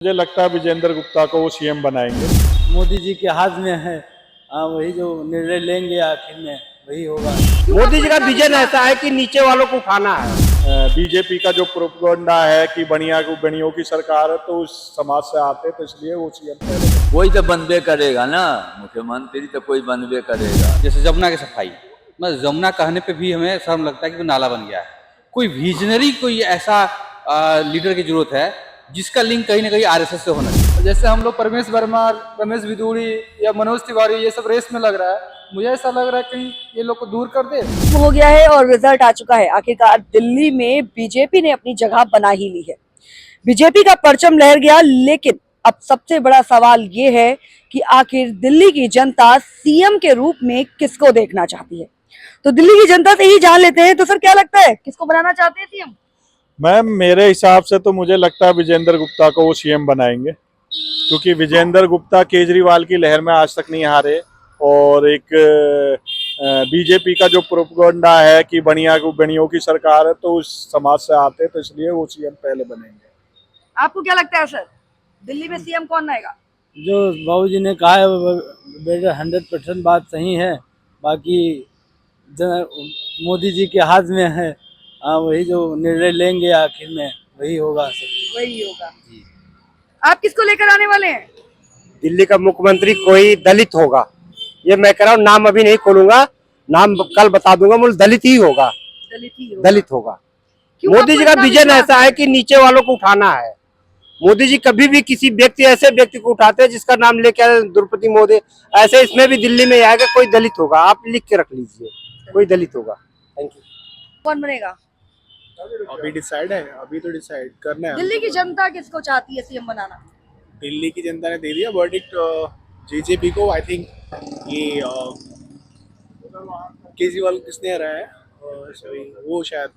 मुझे लगता है विजेंद्र गुप्ता को वो सीएम बनाएंगे। मोदी जी के हाथ में है। वही जो निर्णय लेंगे आखिर में वही होगा। मोदी जी का विजन ऐसा है कि नीचे वालों को उठाना है। बीजेपी का जो प्रोपगेंडा है कि बनियों की सरकार है, तो उस समाज से आते, तो इसलिए वो सीएम पहले। कोई तो बनबे करेगा ना, मुख्यमंत्री तो कोई बनबे करेगा। जैसे जमुना की सफाई, मतलब जमुना कहने पे भी हमें शर्म लगता है कि वो नाला बन गया है। कोई विजनरी, कोई ऐसा लीडर की जरूरत है जिसका लिंक कहीं ना कहीं आरएसएस से होना चाहिए। जैसे हम लोग परमेश वर्मा, रमेश बिदूड़ी या मनोज तिवारी ये सब रेस में लग रहा है, मुझे ऐसा लग रहा है कहीं ये लोग को दूर कर दे। हो गया है और रिजल्ट आ चुका है। आखिरकार दिल्ली में बीजेपी ने अपनी जगह बना ही ली है। बीजेपी का परचम लहर गया, लेकिन अब सबसे बड़ा सवाल ये है कि आखिर दिल्ली की जनता सीएम के रूप में किसको देखना चाहती है। तो दिल्ली की जनता से ही जान लेते हैं। तो सर क्या लगता है, किसको बनाना चाहते हैं सीएम? मैम, मेरे हिसाब से तो मुझे लगता है विजेंद्र गुप्ता को वो सीएम बनाएंगे, क्योंकि विजेंद्र गुप्ता केजरीवाल की लहर में आज तक नहीं हारे, और एक बीजेपी का जो प्रोपगेंडा है कि बनियों की सरकार है, तो उस समाज से आते, तो इसलिए वो सीएम पहले बनेंगे। आपको क्या लगता है सर, दिल्ली में सीएम कौन आएगा? जो बाबूजी ने कहा है वो बेटा 100% बात सही है। बाकी मोदी जी के हाथ में है। वही जो निर्णय लेंगे आखिर में वही होगा। वही होगा। आप किसको लेकर आने वाले हैं? दिल्ली का मुख्यमंत्री कोई दलित होगा, ये मैं कह रहा हूँ। नाम अभी नहीं खोलूंगा, नाम कल बता दूंगा। मुझे दलित ही होगा, दलित होगा। मोदी जी का विजन ऐसा है कि नीचे वालों को उठाना है। मोदी जी कभी भी किसी व्यक्ति, ऐसे व्यक्ति को उठाते हैं जिसका नाम लेके आए, द्रौपदी मोदी, ऐसे इसमें भी दिल्ली में आएगा कोई दलित होगा। आप लिख के रख लीजिए, कोई दलित होगा। Thank you. कौन बनेगा? अभी डिसाइड है, अभी तो डिसाइड करना है। दिल्ली की जनता किसको चाहती है सीएम बनाना? दिल्ली की जनता ने दे दिया वर्डिक्ट जेजेपी को। आई थिंक ये केजरीवाल किसने हराया है, वो शायद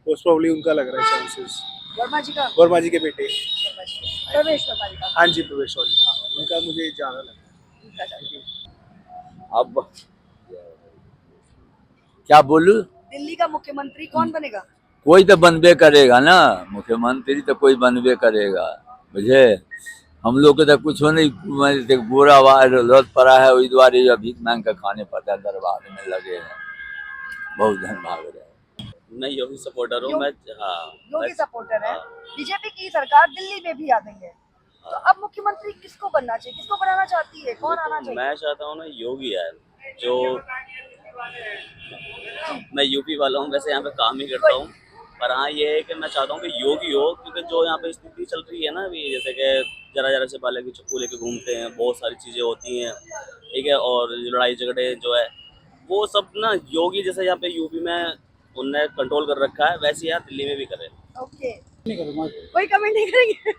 मोस्ट प्रोबेबली उनका लग रहा है चांसेस। वर्मा जी का? वर्मा जी के बेटे, प्रवेश वर्मा जी का? हाँ जी, प्रवेश, सॉरी, उनका मुझे ज्यादा लग रहा है। अब क्या बोलूं, दिल्ली का मुख्यमंत्री कौन बनेगा? कोई तो बनबे करेगा ना, मुख्यमंत्री तो कोई बनबे करेगा। मुझे हम लोग के तो कुछ हो नहीं, बुरा लौट पड़ा है, वही द्वारे जो भीख मांग कर खाने पड़ता है, दरबार में लगे हैं, बहुत धन भाग रहे हैं। मैं योगी सपोर्टर हूँ। मैं योगी सपोर्टर है। बीजेपी की सरकार दिल्ली में भी आ गई है, तो अब मुख्यमंत्री किसको बनना चाहिए, किसको बनाना चाहती है, कौन आना चाहिए? मैं चाहता हूँ ना योगी है, जो मैं यूपी वाला हूँ, वैसे यहाँ पे काम ही करता हूँ, पर हाँ ये है कि मैं चाहता हूँ कि योगी हो, क्योंकि जो यहाँ पे स्थिति चल रही है ना अभी, जैसे कि जरा से बाले की चप्पू लेके घूमते हैं, बहुत सारी चीज़ें होती हैं, ठीक है, और लड़ाई झगड़े जो है वो सब ना योगी जैसे यहाँ पे यूपी में उनने कंट्रोल कर रखा है, वैसे यहाँ दिल्ली में भी करे। ओके, कोई कमेंट नहीं करेंगे।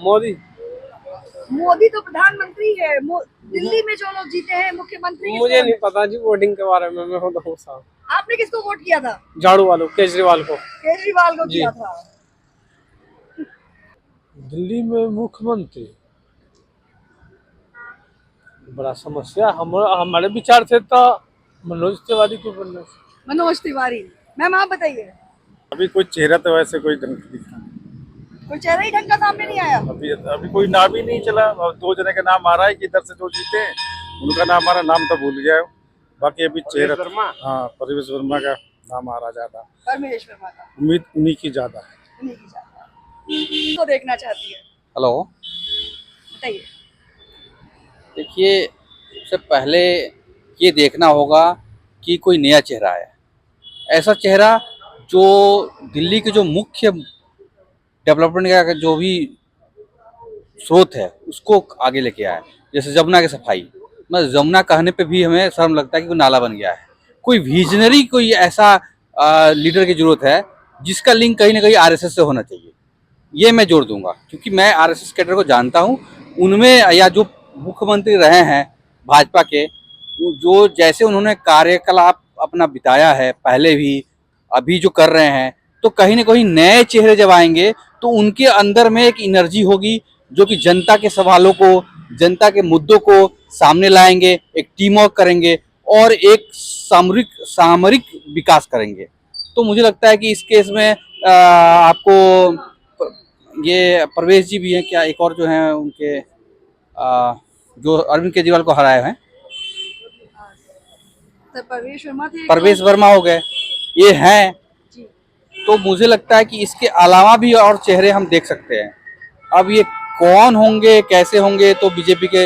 मोदी तो प्रधानमंत्री है। दिल्ली में जो लोग जीते हैं मुख्यमंत्री, मुझे नहीं पता जी वोटिंग के बारे में, मैं तो साहब। आपने किसको वोट किया था? झाड़ू वालों, केजरीवाल को। केजरीवाल को किया था। दिल्ली में मुख्यमंत्री बड़ा समस्या। हमारे विचार से तो मनोज तिवारी को बनना। मनोज तिवारी। मैम आप बताइए। अभी कोई चेहरा तो वैसे कोई ढंग का दिखा नहीं। कोई चेहरा ही ढंग का सामने नहीं आया। अभी कोई नाम ही नहीं चला। दो जने का नाम आ रहा है कि इधर से जो जीते हैं उनका नाम, हमारा नाम तो भूल गया। बाकी अभी चेहरा, हाँ, परमेश वर्मा का नाम आ रहा ज्यादा। परमेश वर्मा का उम्मीद उन्हीं की ज्यादा है। उन्हीं की ज्यादा तो देखना चाहती है। हेलो, बताइए। देखिए, सबसे पहले ये देखना होगा कि कोई नया चेहरा है, ऐसा चेहरा जो दिल्ली के जो मुख्य डेवलपमेंट का जो भी स्रोत है उसको आगे लेके आए। जैसे जमुना की सफाई, मतलब जमुना कहने पे भी हमें शर्म लगता है कि वो नाला बन गया है। कोई विजनरी, कोई ऐसा लीडर की जरूरत है जिसका लिंक कहीं ना कहीं आरएसएस से होना चाहिए। ये मैं जोड़ दूंगा, क्योंकि मैं आरएसएस कैडर को जानता हूँ। उनमें या जो मुख्यमंत्री रहे हैं भाजपा के, जो जैसे उन्होंने कार्यकलाप अपना बिताया है पहले भी, अभी जो कर रहे हैं, तो कहीं ना कहीं नए चेहरे जब आएंगे तो उनके अंदर में एक एनर्जी होगी जो कि जनता के सवालों को, जनता के मुद्दों को सामने लाएंगे, एक टीम वर्क करेंगे और एक सामरिक विकास करेंगे। तो मुझे लगता है कि इस केस में आपको ये परवेश जी भी हैं क्या, एक और जो हैं उनके जो अरविंद केजरीवाल को हराए हैं, परवेश वर्मा थे, परवेश वर्मा हो गए, ये हैं। तो मुझे लगता है कि इसके अलावा भी और चेहरे हम देख सकते हैं। अब ये कौन होंगे, कैसे होंगे, तो बीजेपी के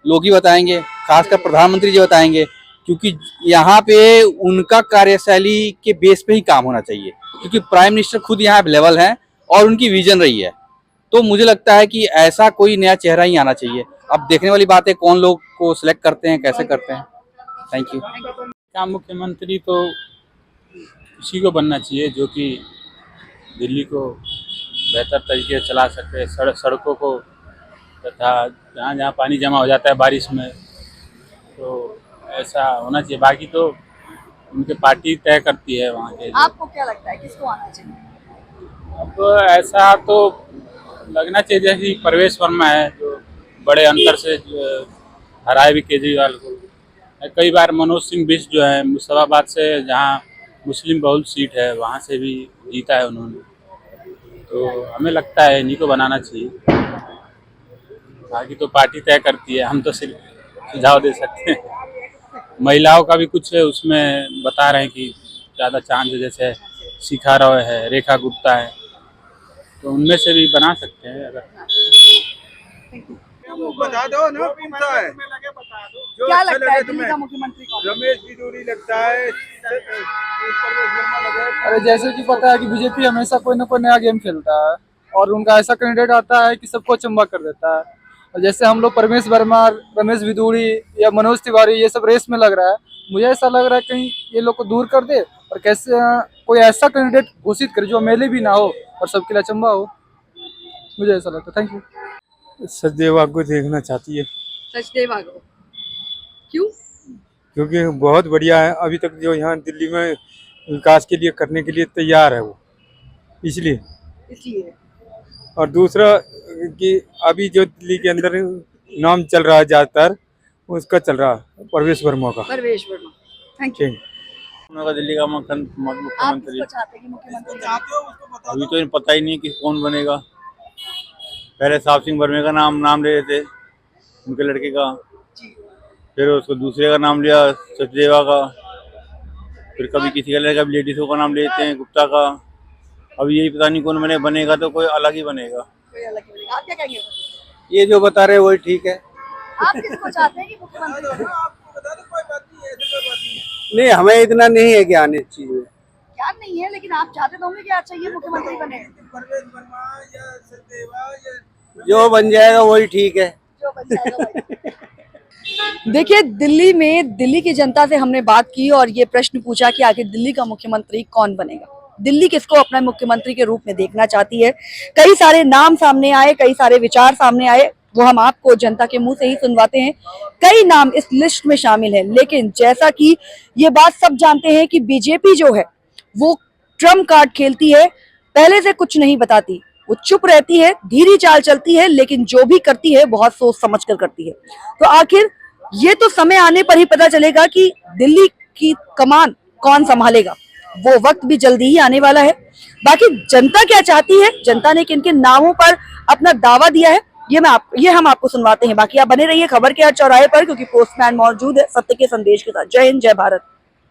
लोग ही बताएंगे, खासकर प्रधानमंत्री जी बताएंगे, क्योंकि यहाँ पे उनका कार्यशैली के बेस पे ही काम होना चाहिए, क्योंकि प्राइम मिनिस्टर खुद यहाँ अवेलेबल हैं और उनकी विजन रही है। तो मुझे लगता है कि ऐसा कोई नया चेहरा ही आना चाहिए। अब देखने वाली बात है कौन लोग को सिलेक्ट करते हैं, कैसे करते हैं। Thank you. क्या मुख्यमंत्री तो उसी को बनना चाहिए जो कि दिल्ली को बेहतर तरीके से चला सके, सड़कों को तथा जहाँ जहाँ पानी जमा हो जाता है बारिश में, तो ऐसा होना चाहिए। बाकी तो उनके पार्टी तय करती है वहाँ के। आपको क्या लगता है किसको आना चाहिए? अब ऐसा तो लगना चाहिए जैसे परवेश वर्मा है जो बड़े अंतर से हराए भी केजरीवाल को। कई बार मनोज सिंह बिष्ट जो है मुर्शिदाबाद से, जहाँ मुस्लिम बहुल सीट है, वहाँ से भी जीता है उन्होंने। तो हमें लगता है इन्हीं को बनाना चाहिए, बाकी तो पार्टी तय करती है, हम तो सिर्फ सुझाव दे सकते हैं। महिलाओं का भी कुछ उसमें बता रहे हैं कि ज़्यादा चांस है, जैसे शिखा रॉय है, रेखा गुप्ता है, तो उनमें से भी बना सकते हैं अगर। बता दो ना कौन सा है, क्या लगता है दिल्ली का मुख्यमंत्री कौन? रमेश बिदूरी लगता है, अरे जैसे कि पता है कि बीजेपी हमेशा कोई ना कोई नया गेम खेलता है और उनका ऐसा कैंडिडेट आता है कि सबको अचंभा कर देता है। और जैसे हम लोग परवेश वर्मा, रमेश बिदूरी या मनोज तिवारी ये सब रेस में लग रहा है, मुझे ऐसा लग रहा है कहीं ये लोग को दूर कर दे और कैसे कोई ऐसा कैंडिडेट घोषित करे जो एमएलए भी ना हो और सबके लिए अचंभा हो। मुझे ऐसा लगता है। Thank you. सचदेवा को देखना चाहती है। सचदेवा को क्यों? क्योंकि बहुत बढ़िया है, अभी तक जो यहाँ दिल्ली में विकास के लिए करने के लिए तैयार है वो, इसलिए। और दूसरा कि अभी जो दिल्ली के अंदर नाम चल रहा है ज़्यादातर उसका चल रहा है परवेश वर्मा का। परवेश वर्मा, थैंक यू। दिल्ली का मुख्यमंत्री चाहते हैं कि मुख्यमंत्री अभी तो पता ही नहीं कि कौन बनेगा। पहले साहब सिंह वर्मे का नाम ले रहे थे, उनके लड़के का, फिर उसको दूसरे का नाम लिया सचदेवा का, फिर कभी किसी का लेगा, कभी लेडीज़ों का नाम लेते हैं गुप्ता का। अब यही पता नहीं कौन बनेगा, तो कोई अलग ही बनेगा। आप क्या कहेंगे? ये जो बता रहे वही ठीक है। आप किसको चाहते हैं कि मुख्यमंत्री? नहीं, हमें इतना नहीं है ज्ञान इस चीज में। क्या नहीं है, लेकिन आप चाहते तो होंगे कि अच्छा ये मुख्यमंत्री बने। जो बन जाएगा वही ठीक है। जो बन जाएगा वही। देखिए, दिल्ली में दिल्ली की जनता से हमने बात की और ये प्रश्न पूछा कि आखिर दिल्ली का मुख्यमंत्री कौन बनेगा, दिल्ली किसको अपना मुख्यमंत्री के रूप में देखना चाहती है। कई सारे नाम सामने आए, कई सारे विचार सामने आए, वो हम आपको जनता के मुंह से ही सुनवाते हैं। कई नाम इस लिस्ट में शामिल हैं, लेकिन जैसा कि ये बात सब जानते हैं कि बीजेपी जो है वो ट्रम्प कार्ड खेलती है, पहले से कुछ नहीं बताती, वो चुप रहती है, धीरे चाल चलती है, लेकिन जो भी करती है बहुत सोच समझ कर करती है। तो आखिर ये तो समय आने पर ही पता चलेगा कि दिल्ली की कमान कौन संभालेगा, वो वक्त भी जल्दी ही आने वाला है। बाकी जनता क्या चाहती है, जनता ने किन किन नामों पर अपना दावा दिया है, ये हम आपको सुनवाते हैं। बाकी आप बने रहिए खबर के हर चौराहे पर, क्योंकि पोस्टमैन मौजूद है सत्य के संदेश के साथ। जय हिंद, जय भारत।